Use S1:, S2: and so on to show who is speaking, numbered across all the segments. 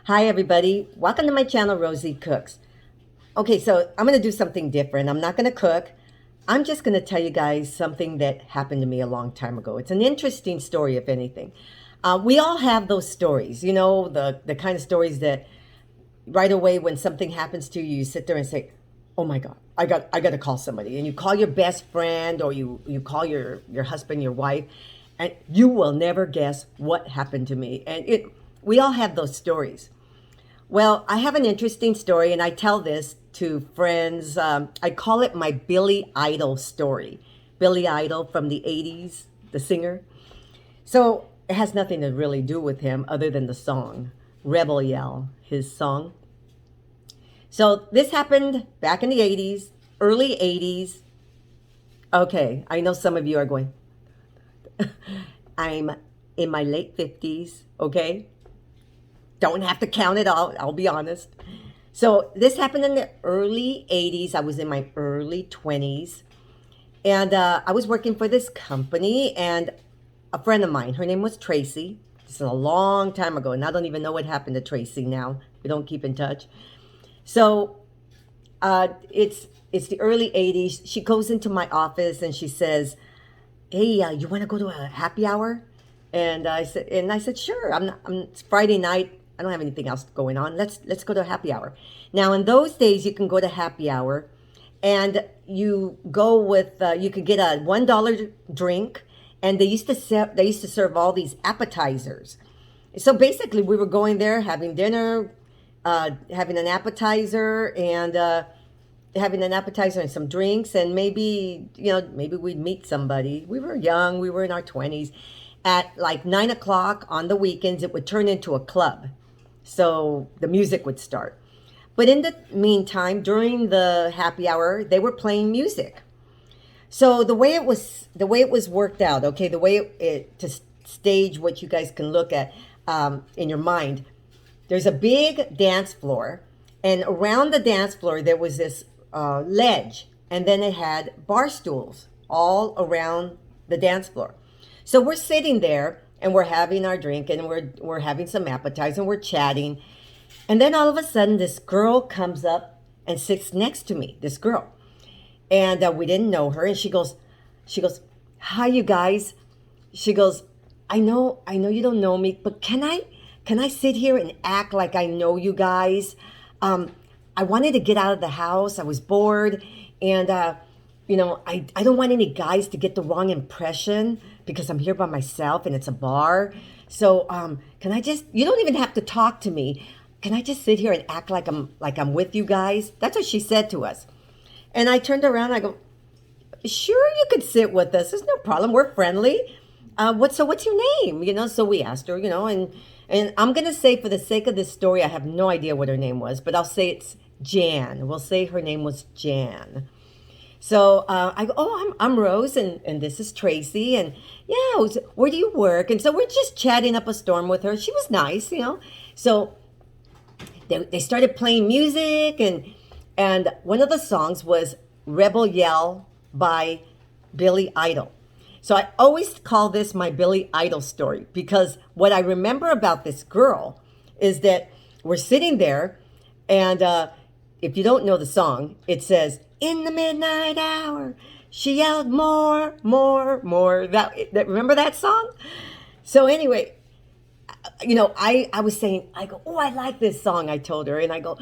S1: Hi, everybody. Welcome to my channel, Rosie Cooks. Okay, so I'm going to do something different. I'm not going to cook. I'm just going to tell you guys something that happened to me a long time ago. It's an interesting story, if anything. We all have those stories, the kind of stories that right away when something happens to you, you sit there and say, "Oh my God, I got to call somebody." And you call your best friend or you call your husband, your wife, and you will never guess what happened to me. And we all have those stories. Well, I have an interesting story, and I tell this to friends. I call it my Billy Idol story. Billy Idol from the 80s, the singer. So it has nothing to really do with him other than the song, Rebel Yell, his song. So this happened back in the 80s, early 80s. Okay, I know some of you are going, I'm in my late 50s, okay? Don't have to count it all, I'll be honest. So this happened in the early 80s. I was in my early 20s. And I was working for this company. And a friend of mine, her name was Tracy. This is a long time ago. And I don't even know what happened to Tracy now. We don't keep in touch. So it's the early 80s. She goes into my office and she says, "Hey, you want to go to a happy hour?" And I said, "Sure. It's Friday night. I don't have anything else going on. Let's go to a happy hour." Now, in those days, you can go to happy hour, and you could get a $1 drink, and they used to serve all these appetizers. So basically, we were going there, having dinner, having an appetizer, and having an appetizer and some drinks, and maybe we'd meet somebody. We were young, we were in our 20s. At like 9 o'clock on the weekends, it would turn into a club. So the music would start. But in the meantime, during the happy hour, they were playing music. So the way it was worked out, okay, the way to stage what you guys can look at in your mind. There's a big dance floor, and around the dance floor there was this ledge, and then it had bar stools all around the dance floor. So we're sitting there and we're having our drink and we're having some appetizer and we're chatting, and then all of a sudden this girl comes up and sits next to me. This girl, and we didn't know her, and she goes, "Hi, you guys." She goes, I know you don't know me, but can I sit here and act like I know you guys? Um, I wanted to get out of the house. I was bored, and I don't want any guys to get the wrong impression because I'm here by myself and it's a bar. So can I just? You don't even have to talk to me. Can I just sit here and act like I'm with you guys? That's what she said to us. And I turned around. I go, "Sure, you could sit with us. There's no problem. We're friendly. What's your name?" So we asked her, and I'm gonna say for the sake of this story, I have no idea what her name was, but I'll say it's Jan. We'll say her name was Jan. So I go, "Oh, I'm Rose, and this is Tracy, and yeah, where do you work?" And so we're just chatting up a storm with her. She was nice. So they started playing music, and one of the songs was Rebel Yell by Billy Idol. So I always call this my Billy Idol story because what I remember about this girl is that we're sitting there, and if you don't know the song, it says, "In the midnight hour, she yelled more, more, more." Remember that song? So anyway, I was saying, I go, "Oh, I like this song." I told her, and I go,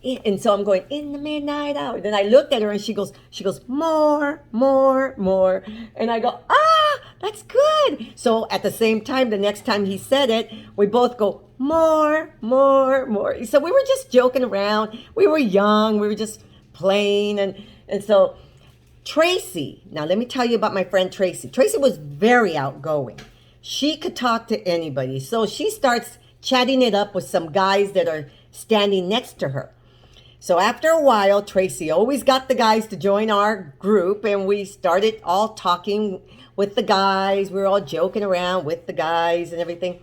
S1: and so I'm going, "In the midnight hour." Then I looked at her, and she goes, "More, more, more," and I go, "Ah, that's good." So at the same time, the next time he said it, we both go, "More, more, more." So we were just joking around. We were young. We were just playing, and so Tracy. Now let me tell you about my friend Tracy. Tracy was very outgoing. She could talk to anybody. So she starts chatting it up with some guys that are standing next to her. So after a while, Tracy always got the guys to join our group, and we started all talking with the guys. We were all joking around with the guys and everything.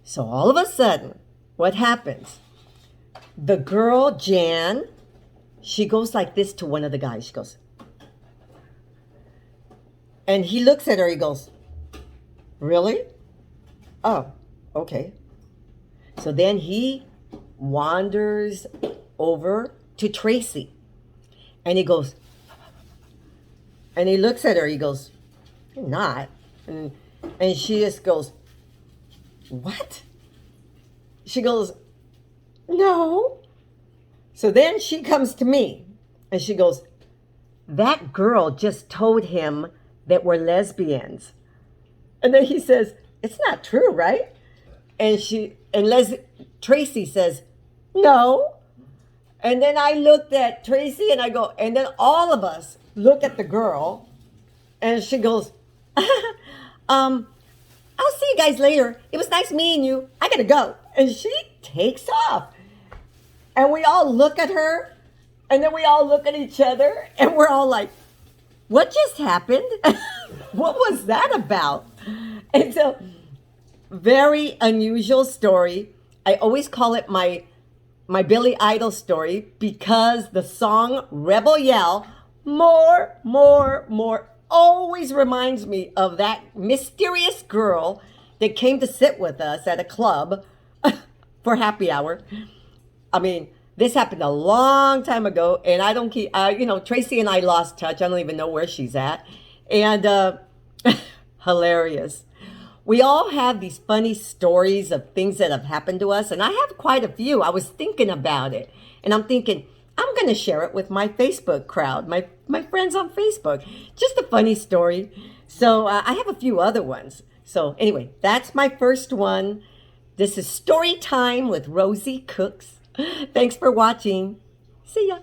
S1: So all of a sudden, what happens? The girl, Jan, she goes like this to one of the guys. She goes, and he looks at her, he goes, "Really? Oh, okay." So then he wanders over to Tracy and he goes, and he looks at her, he goes, "You're not." And she just goes, "What?" She goes, "No." So then she comes to me and she goes, "That girl just told him that we're lesbians." And then he says, "It's not true, right?" And Tracy says, "No." And then I looked at Tracy and I go, and then all of us look at the girl and she goes, I'll see you guys later. It was nice meeting you. I gotta go." And she takes off. And we all look at her and then we all look at each other and we're all like, "What just happened?" What was that about? And so, very unusual story. I always call it my Billy Idol story because the song Rebel Yell, more, more, more, always reminds me of that mysterious girl that came to sit with us at a club for happy hour. I mean, this happened a long time ago, and I don't keep, Tracy and I lost touch. I don't even know where she's at. And hilarious. We all have these funny stories of things that have happened to us, and I have quite a few. I was thinking about it, and I'm thinking, I'm going to share it with my Facebook crowd, my friends on Facebook. Just a funny story. So I have a few other ones. So anyway, that's my first one. This is Story Time with Rosie Cooks. Thanks for watching. See ya.